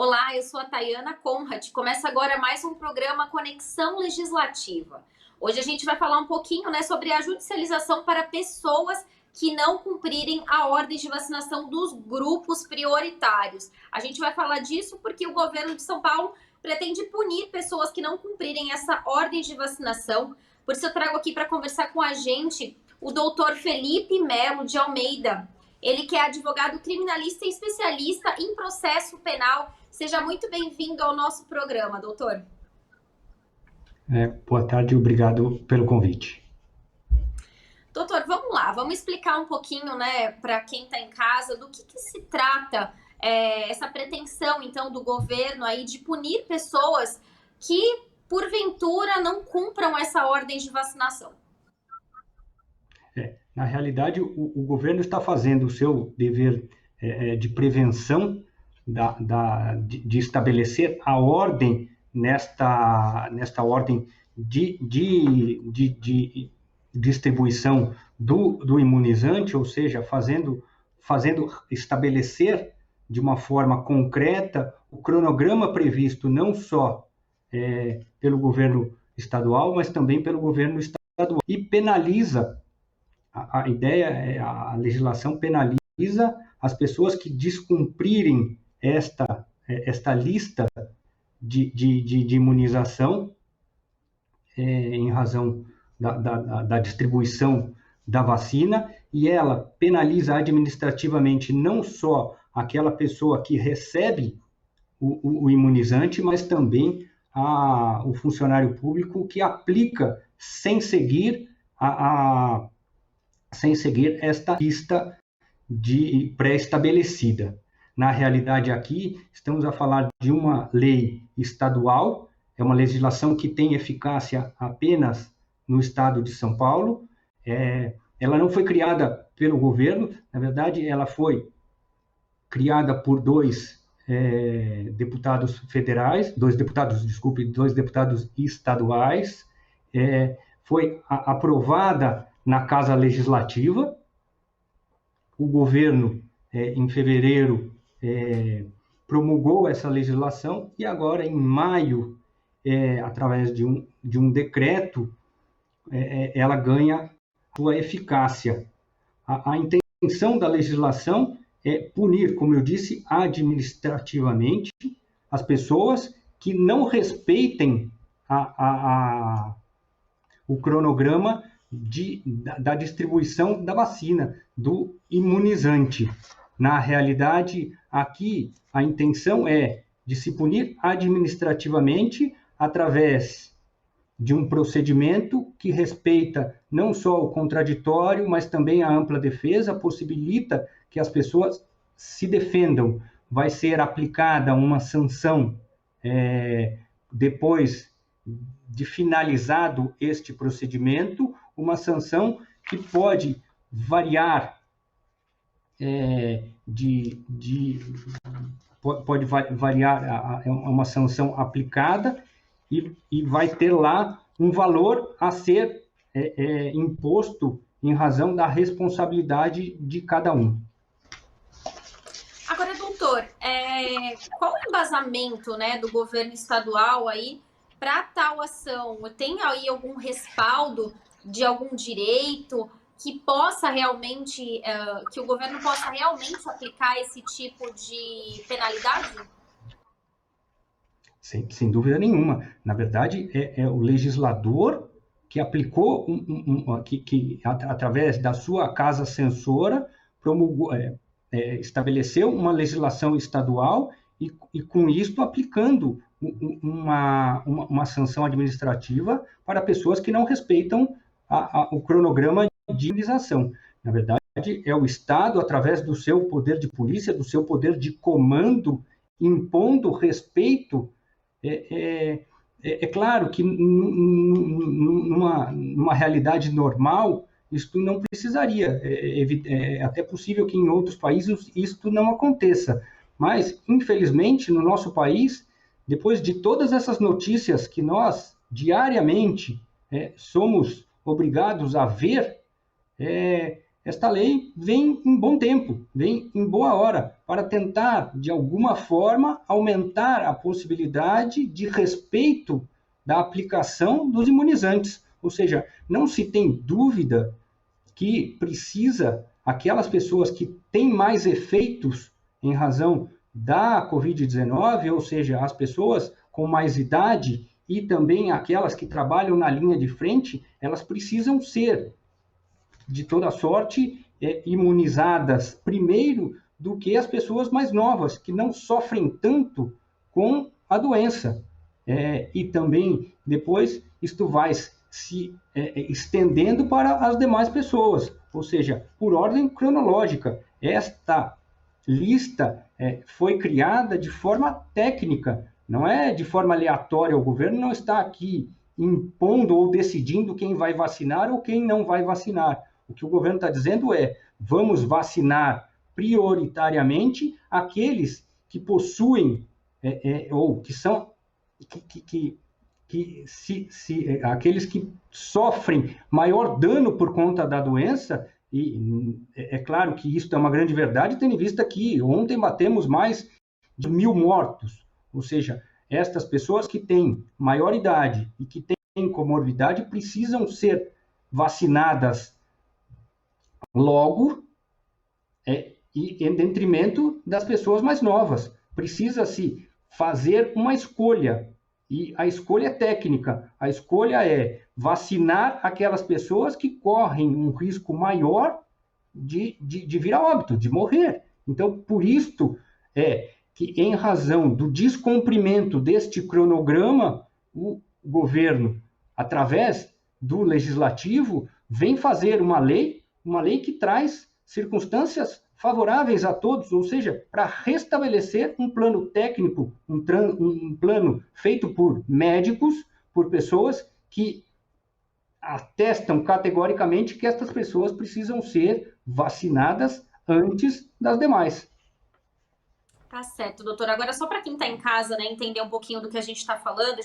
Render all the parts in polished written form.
Olá, eu sou a Tayana Conrad. Começa agora mais um programa Conexão Legislativa. Hoje a gente vai falar um pouquinho, sobre a judicialização para pessoas que não cumprirem a ordem de vacinação dos grupos prioritários. A gente vai falar disso porque o governo de São Paulo pretende punir pessoas que não cumprirem essa ordem de vacinação. Por isso eu trago aqui para conversar com a gente o doutor Felipe Melo de Almeida. Ele que é advogado criminalista e especialista em processo penal. Seja muito bem-vindo ao nosso programa, doutor. Boa tarde, obrigado pelo convite. Doutor, vamos lá, vamos explicar um pouquinho, para quem está em casa, do que se trata essa pretensão, então, do governo aí de punir pessoas que, porventura, não cumpram essa ordem de vacinação. Na realidade, o governo está fazendo o seu dever de prevenção, de estabelecer a ordem nesta ordem de distribuição do imunizante, ou seja, estabelecer de uma forma concreta o cronograma previsto não só pelo governo estadual, mas também pelo governo estadual, e penaliza. A legislação penaliza as pessoas que descumprirem esta lista de imunização em razão da distribuição da vacina, e ela penaliza administrativamente não só aquela pessoa que recebe o imunizante, mas também o funcionário público que aplica sem seguir esta lista pré-estabelecida. Na realidade, aqui, estamos a falar de uma lei estadual, é uma legislação que tem eficácia apenas no estado de São Paulo. Ela não foi criada pelo governo, na verdade, ela foi criada por dois deputados federais, dois deputados estaduais, foi aprovada na Casa Legislativa. O governo, em fevereiro, promulgou essa legislação, e agora, em maio, através de um decreto, ela ganha sua eficácia. A intenção da legislação é punir, como eu disse, administrativamente as pessoas que não respeitem o cronograma da distribuição da vacina, do imunizante. Na realidade, aqui, a intenção é de se punir administrativamente através de um procedimento que respeita não só o contraditório, mas também a ampla defesa, possibilita que as pessoas se defendam. Vai ser aplicada uma sanção depois de finalizado este procedimento, uma sanção que pode variar uma sanção aplicada, e vai ter lá um valor a ser imposto em razão da responsabilidade de cada um. Agora, doutor, qual o embasamento, do governo estadual aí para tal ação? Tem aí algum respaldo de algum direito que possa realmente, que o governo possa realmente aplicar esse tipo de penalidade? Sem dúvida nenhuma. Na verdade, é o legislador que aplicou, através da sua casa censora, promulgou, estabeleceu uma legislação estadual, e com isso aplicando uma sanção administrativa para pessoas que não respeitam o cronograma de imunização. Na verdade, é o Estado, através do seu poder de polícia, do seu poder de comando, impondo respeito. É claro que numa realidade normal, isso não precisaria. É até possível que em outros países isso não aconteça. Mas, infelizmente, no nosso país, depois de todas essas notícias que nós, diariamente, somos obrigados a ver, esta lei vem em bom tempo, vem em boa hora, para tentar, de alguma forma, aumentar a possibilidade de respeito da aplicação dos imunizantes. Ou seja, não se tem dúvida que precisa, aquelas pessoas que têm mais efeitos em razão da Covid-19, ou seja, as pessoas com mais idade e também aquelas que trabalham na linha de frente, elas precisam ser, de toda sorte, imunizadas primeiro do que as pessoas mais novas, que não sofrem tanto com a doença. E também, depois, isto vai se estendendo para as demais pessoas, ou seja, por ordem cronológica. Esta lista foi criada de forma técnica, não é de forma aleatória. O governo não está aqui impondo ou decidindo quem vai vacinar ou quem não vai vacinar. O que o governo está dizendo é: vamos vacinar prioritariamente aqueles que possuem ou que são aqueles que sofrem maior dano por conta da doença. E é claro que isso é uma grande verdade, tendo em vista que ontem batemos mais de 1.000 mortos, ou seja, estas pessoas que têm maior idade e que têm comorbidade precisam ser vacinadas logo, e em detrimento das pessoas mais novas. Precisa-se fazer uma escolha, e a escolha é técnica. A escolha é vacinar aquelas pessoas que correm um risco maior de vir a óbito, de morrer. Então, por isto que, em razão do descumprimento deste cronograma, o governo, através do legislativo, vem fazer uma lei que traz circunstâncias favoráveis a todos, ou seja, para restabelecer um plano técnico, um plano feito por médicos, por pessoas que atestam categoricamente que estas pessoas precisam ser vacinadas antes das demais. Tá certo, doutor. Agora, só para quem está em casa, né, entender um pouquinho do que a gente está falando,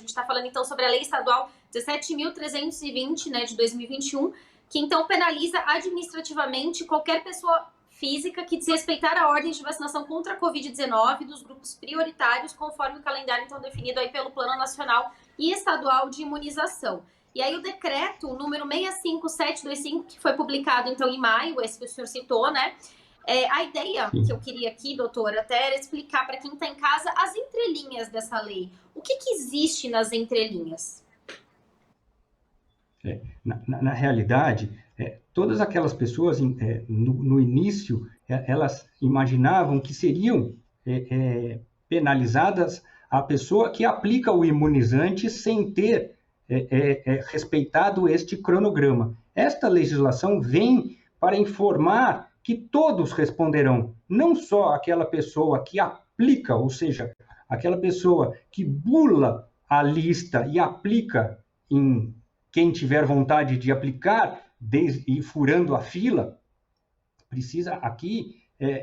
então, sobre a Lei Estadual 17.320, né, de 2021, que, então, penaliza administrativamente qualquer pessoa física que desrespeitar a ordem de vacinação contra a Covid-19 dos grupos prioritários, conforme o calendário, então, definido aí pelo Plano Nacional e Estadual de Imunização. E aí o decreto número 65725, que foi publicado, então, em maio, esse que o senhor citou, né? A ideia que eu queria aqui, doutor, até era explicar para quem está em casa as entrelinhas dessa lei. O que existe nas entrelinhas? Na realidade, todas aquelas pessoas, no início, elas imaginavam que seriam penalizadas a pessoa que aplica o imunizante sem ter respeitado este cronograma. Esta legislação vem para informar que todos responderão, não só aquela pessoa que aplica, ou seja, aquela pessoa que bula a lista e aplica em quem tiver vontade de aplicar, e furando a fila, precisa aqui,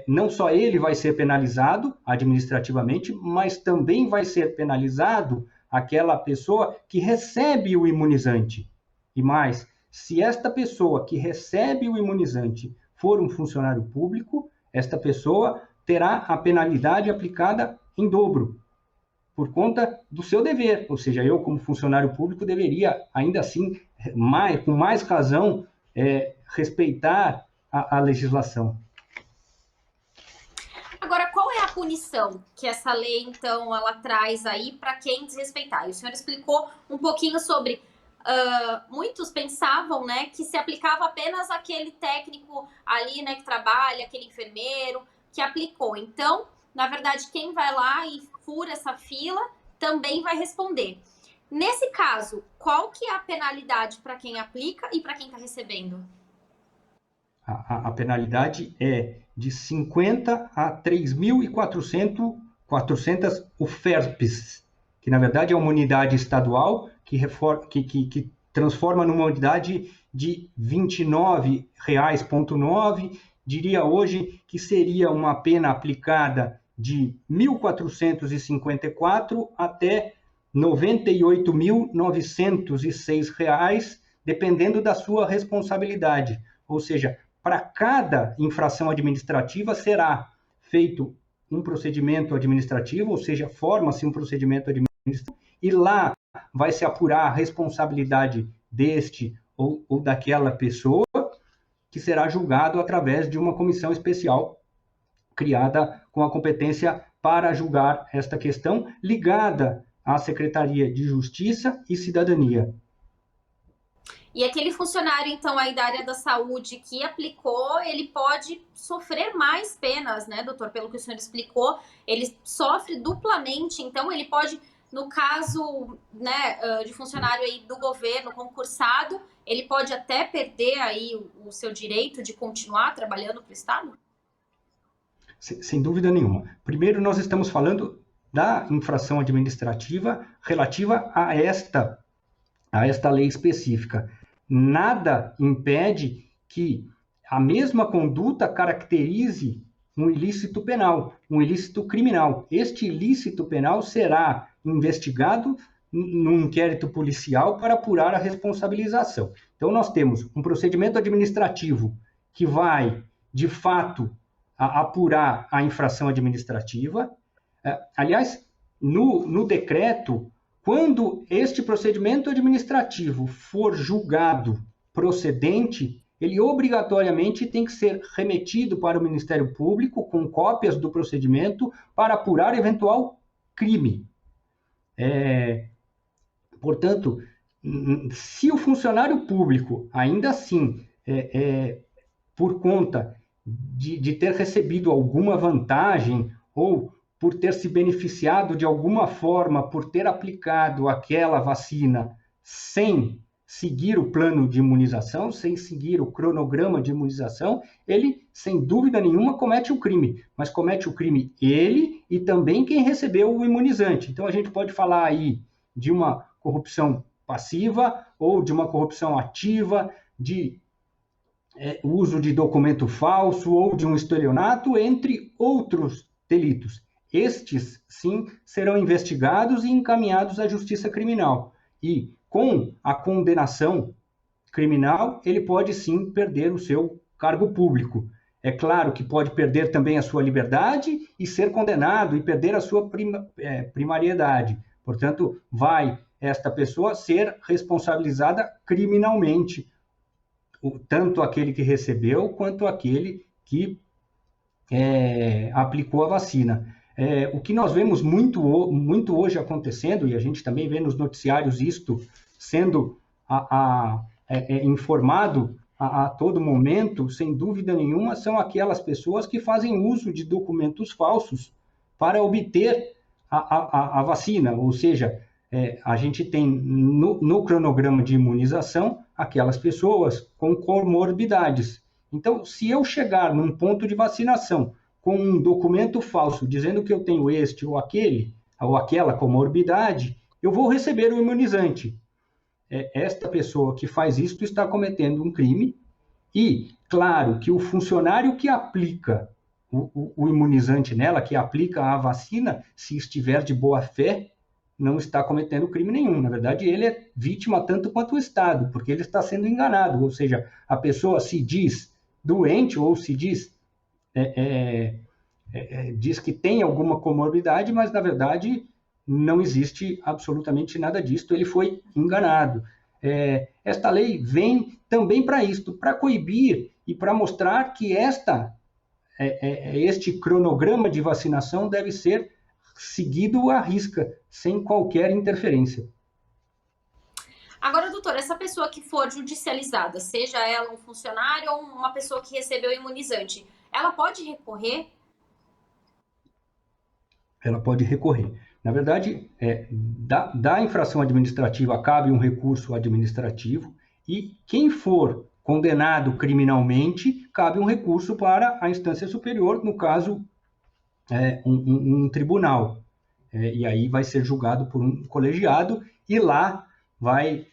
não só ele vai ser penalizado administrativamente, mas também vai ser penalizado aquela pessoa que recebe o imunizante. E mais, se esta pessoa que recebe o imunizante for um funcionário público, esta pessoa terá a penalidade aplicada em dobro, por conta do seu dever. Ou seja, eu, como funcionário público, deveria, ainda assim, com mais razão, respeitar a legislação. Agora, qual é a punição que essa lei, então, ela traz aí para quem desrespeitar? E o senhor explicou um pouquinho sobre... muitos pensavam, né, que se aplicava apenas aquele técnico ali, né, que trabalha, aquele enfermeiro que aplicou. Então, na verdade, quem vai lá e fura essa fila também vai responder. Nesse caso, qual que é a penalidade para quem aplica e para quem está recebendo? A penalidade é de 50 a 3.400 UFERPs, que na verdade é uma unidade estadual que transforma numa unidade de R$ 29,9, diria hoje que seria uma pena aplicada de R$ 1.454 até R$ 98.906, dependendo da sua responsabilidade. Ou seja, para cada infração administrativa será feito um procedimento administrativo, ou seja, forma-se um procedimento administrativo, e lá vai se apurar a responsabilidade deste ou daquela pessoa, que será julgado através de uma comissão especial criada com a competência para julgar esta questão, ligada à Secretaria de Justiça e Cidadania. E aquele funcionário, então, aí da área da saúde que aplicou, ele pode sofrer mais penas, né, doutor? Pelo que o senhor explicou, ele sofre duplamente, então ele pode, no caso, né, de funcionário aí do governo concursado, ele pode até perder aí o seu direito de continuar trabalhando para o Estado? Sem dúvida nenhuma. Primeiro, nós estamos falando da infração administrativa relativa a esta lei específica. Nada impede que a mesma conduta caracterize um ilícito penal, um ilícito criminal. Este ilícito penal será investigado num inquérito policial para apurar a responsabilização. Então, nós temos um procedimento administrativo que vai, de fato, apurar a infração administrativa. Aliás, no decreto, quando este procedimento administrativo for julgado procedente, ele obrigatoriamente tem que ser remetido para o Ministério Público com cópias do procedimento para apurar eventual crime. Portanto, se o funcionário público, ainda assim, por conta de ter recebido alguma vantagem ou por ter se beneficiado de alguma forma, por ter aplicado aquela vacina sem seguir o plano de imunização, sem seguir o cronograma de imunização, ele, sem dúvida nenhuma, comete o crime. Mas comete o crime ele e também quem recebeu o imunizante. Então, a gente pode falar aí de uma corrupção passiva ou de uma corrupção ativa, de uso de documento falso ou de um estelionato, entre outros delitos. Estes, sim, serão investigados e encaminhados à justiça criminal. E, com a condenação criminal, ele pode, sim, perder o seu cargo público. É claro que pode perder também a sua liberdade e ser condenado e perder a sua primariedade. Portanto, vai esta pessoa ser responsabilizada criminalmente, tanto aquele que recebeu quanto aquele que aplicou a vacina. O que nós vemos muito hoje acontecendo, e a gente também vê nos noticiários isto sendo informado a todo momento, sem dúvida nenhuma, são aquelas pessoas que fazem uso de documentos falsos para obter a vacina, ou seja, a gente tem no cronograma de imunização aquelas pessoas com comorbidades. Então, se eu chegar num ponto de vacinação com um documento falso dizendo que eu tenho este ou aquele, ou aquela comorbidade, eu vou receber o imunizante. Esta pessoa que faz isso está cometendo um crime e, claro, que o funcionário que aplica o imunizante nela, que aplica a vacina, se estiver de boa fé, não está cometendo crime nenhum. Na verdade, ele é vítima tanto quanto o Estado, porque ele está sendo enganado. Ou seja, a pessoa se diz doente ou se diz diz que tem alguma comorbidade, mas na verdade não existe absolutamente nada disso, ele foi enganado. Esta lei vem também para isto, para coibir e para mostrar que este cronograma de vacinação deve ser seguido à risca, sem qualquer interferência. Agora, doutor, essa pessoa que for judicializada, seja ela um funcionário ou uma pessoa que recebeu imunizante, ela pode recorrer? Ela pode recorrer. Na verdade, da infração administrativa cabe um recurso administrativo e quem for condenado criminalmente, cabe um recurso para a instância superior, no caso, um tribunal. E aí vai ser julgado por um colegiado e lá vai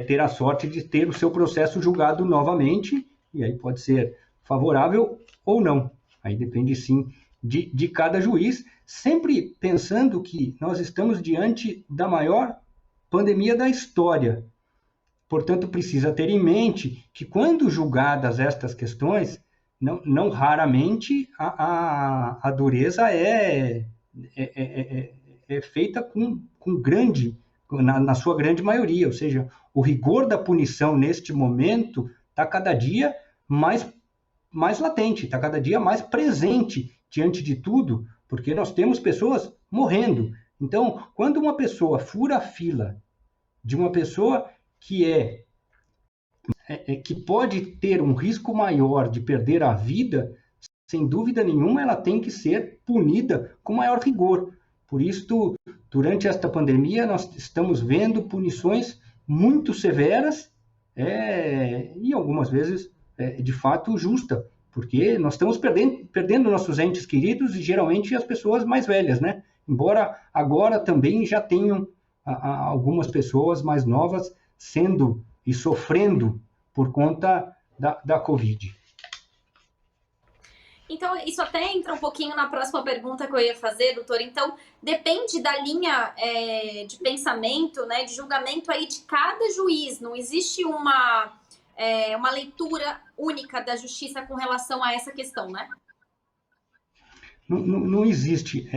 ter a sorte de ter o seu processo julgado novamente, e aí pode ser favorável ou não. Aí depende, sim, de cada juiz, sempre pensando que nós estamos diante da maior pandemia da história. Portanto, precisa ter em mente que, quando julgadas estas questões, não raramente a dureza é feita com grande, na sua grande maioria, ou seja, o rigor da punição neste momento está cada dia mais latente, está cada dia mais presente diante de tudo, porque nós temos pessoas morrendo. Então, quando uma pessoa fura a fila de uma pessoa que pode ter um risco maior de perder a vida, sem dúvida nenhuma, ela tem que ser punida com maior rigor. Por isso, durante esta pandemia, nós estamos vendo punições muito severas e algumas vezes, de fato, justa, porque nós estamos perdendo nossos entes queridos e geralmente as pessoas mais velhas, né? Embora agora também já tenham algumas pessoas mais novas sendo e sofrendo por conta da Covid. Então, isso até entra um pouquinho na próxima pergunta que eu ia fazer, doutor. Então, depende da linha de pensamento, né, de julgamento aí de cada juiz. Não existe uma leitura única da justiça com relação a essa questão, né? Não existe.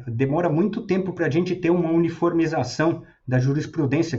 Demora muito tempo para a gente ter uma uniformização da jurisprudência,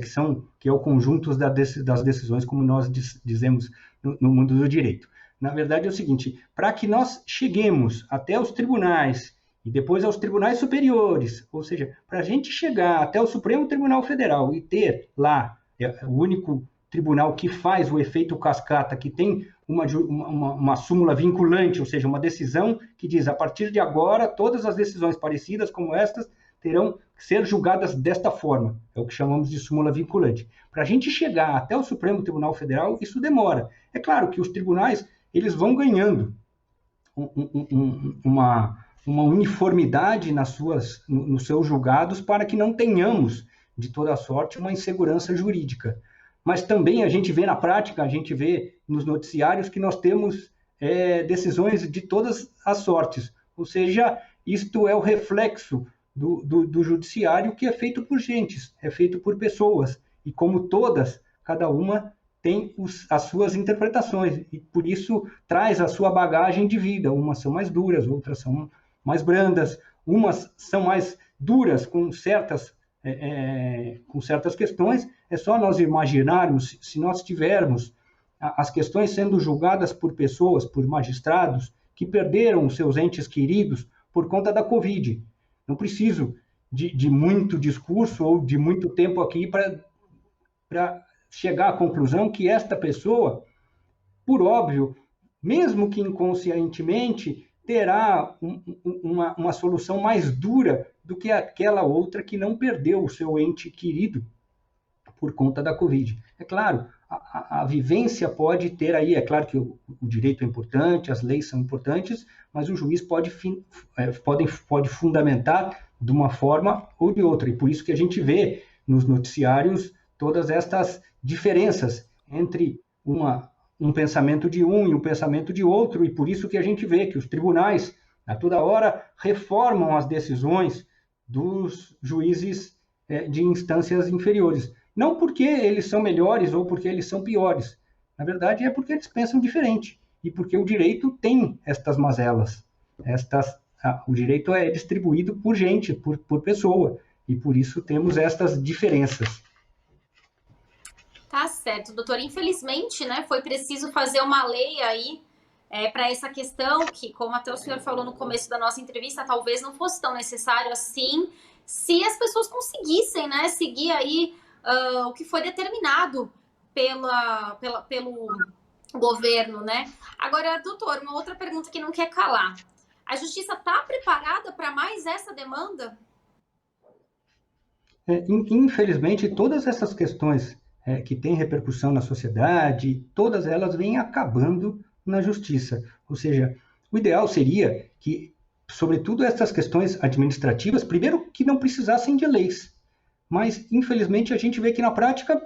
que é o conjunto das decisões, como nós dizemos no mundo do direito. Na verdade, é o seguinte: para que nós cheguemos até os tribunais e depois aos tribunais superiores, ou seja, para a gente chegar até o Supremo Tribunal Federal e ter lá o único tribunal que faz o efeito cascata, que tem uma súmula vinculante, ou seja, uma decisão que diz, a partir de agora, todas as decisões parecidas como estas terão que ser julgadas desta forma. É o que chamamos de súmula vinculante. Para a gente chegar até o Supremo Tribunal Federal, isso demora. É claro que os tribunais eles vão ganhando uma uniformidade nos seus julgados para que não tenhamos, de toda sorte, uma insegurança jurídica. Mas também a gente vê na prática, a gente vê nos noticiários que nós temos decisões de todas as sortes. Ou seja, isto é o reflexo do judiciário, que é feito por gentes, é feito por pessoas. E como todas, cada uma tem as suas interpretações, e por isso traz a sua bagagem de vida. Umas são mais duras, outras são mais brandas, umas são mais duras com certas questões. É só nós imaginarmos, se nós tivermos as questões sendo julgadas por pessoas, por magistrados, que perderam os seus entes queridos por conta da Covid. Não preciso de muito discurso ou de muito tempo aqui para chegar à conclusão que esta pessoa, por óbvio, mesmo que inconscientemente, terá uma solução mais dura do que aquela outra que não perdeu o seu ente querido por conta da Covid. É claro, a vivência pode ter aí, é claro que o direito é importante, as leis são importantes, mas o juiz pode fundamentar de uma forma ou de outra, e por isso que a gente vê nos noticiários todas estas diferenças entre um pensamento de um e um pensamento de outro, e por isso que a gente vê que os tribunais, a toda hora, reformam as decisões dos juízes de instâncias inferiores. Não porque eles são melhores ou porque eles são piores. Na verdade, é porque eles pensam diferente, e porque o direito tem estas mazelas. O direito é distribuído por gente, por pessoa, e por isso temos estas diferenças. Tá certo, doutor. Infelizmente, né, foi preciso fazer uma lei aí para essa questão, que, como até o senhor falou no começo da nossa entrevista, talvez não fosse tão necessário assim, se as pessoas conseguissem, né, seguir aí o que foi determinado pelo governo, né? Agora, doutor, uma outra pergunta que não quer calar. A justiça está preparada para mais essa demanda? Infelizmente, todas essas questões que têm repercussão na sociedade, todas elas vêm acabando na justiça. Ou seja, o ideal seria que, sobretudo essas questões administrativas, primeiro que não precisassem de leis, mas infelizmente a gente vê que na prática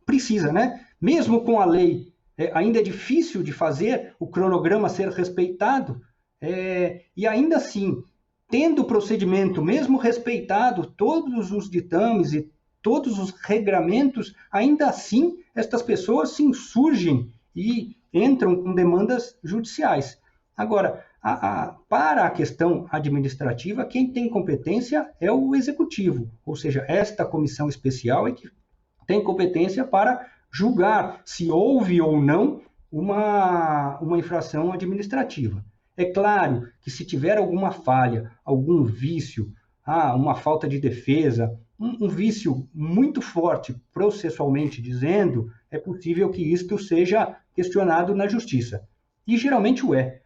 precisa, né? Mesmo com a lei, ainda é difícil de fazer o cronograma ser respeitado, e ainda assim, tendo o procedimento mesmo respeitado, todos os ditames e todos os regramentos, ainda assim, estas pessoas se insurgem e entram com demandas judiciais. Agora, para a questão administrativa, quem tem competência é o executivo, ou seja, esta comissão especial é que tem competência para julgar se houve ou não uma infração administrativa. É claro que se tiver alguma falha, algum vício, uma falta de defesa, um vício muito forte processualmente dizendo, é possível que isto seja questionado na justiça. E geralmente o é,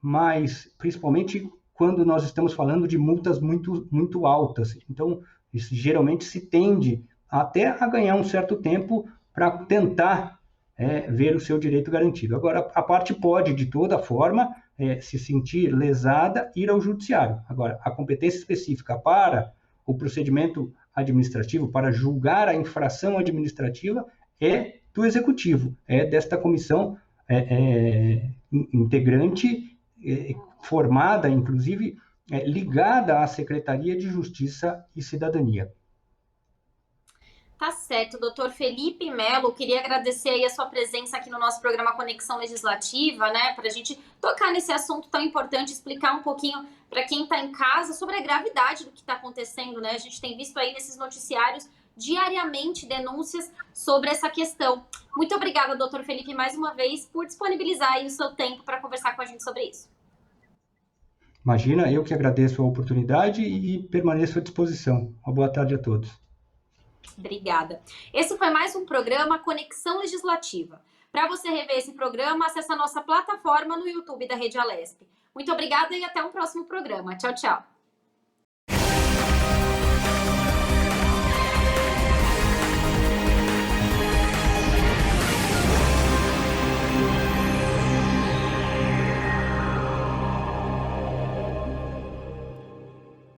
mas principalmente quando nós estamos falando de multas muito, muito altas. Então, isso geralmente se tende até a ganhar um certo tempo para tentar ver o seu direito garantido. Agora, a parte pode, de toda forma, se sentir lesada, ir ao judiciário. Agora, a competência específica para o procedimento administrativo, para julgar a infração administrativa, é do executivo, é desta comissão integrante, formada, inclusive, ligada à Secretaria de Justiça e Cidadania. Tá certo, doutor Felipe Melo, queria agradecer aí a sua presença aqui no nosso programa Conexão Legislativa, né, para a gente tocar nesse assunto tão importante, explicar um pouquinho para quem está em casa sobre a gravidade do que está acontecendo, né, a gente tem visto aí nesses noticiários diariamente denúncias sobre essa questão. Muito obrigada, doutor Felipe, mais uma vez, por disponibilizar aí o seu tempo para conversar com a gente sobre isso. Imagina, eu que agradeço a oportunidade e permaneço à disposição. Uma boa tarde a todos. Obrigada. Esse foi mais um programa Conexão Legislativa. Para você rever esse programa, acesse a nossa plataforma no YouTube da Rede Alesp. Muito obrigada e até um próximo programa. Tchau, tchau.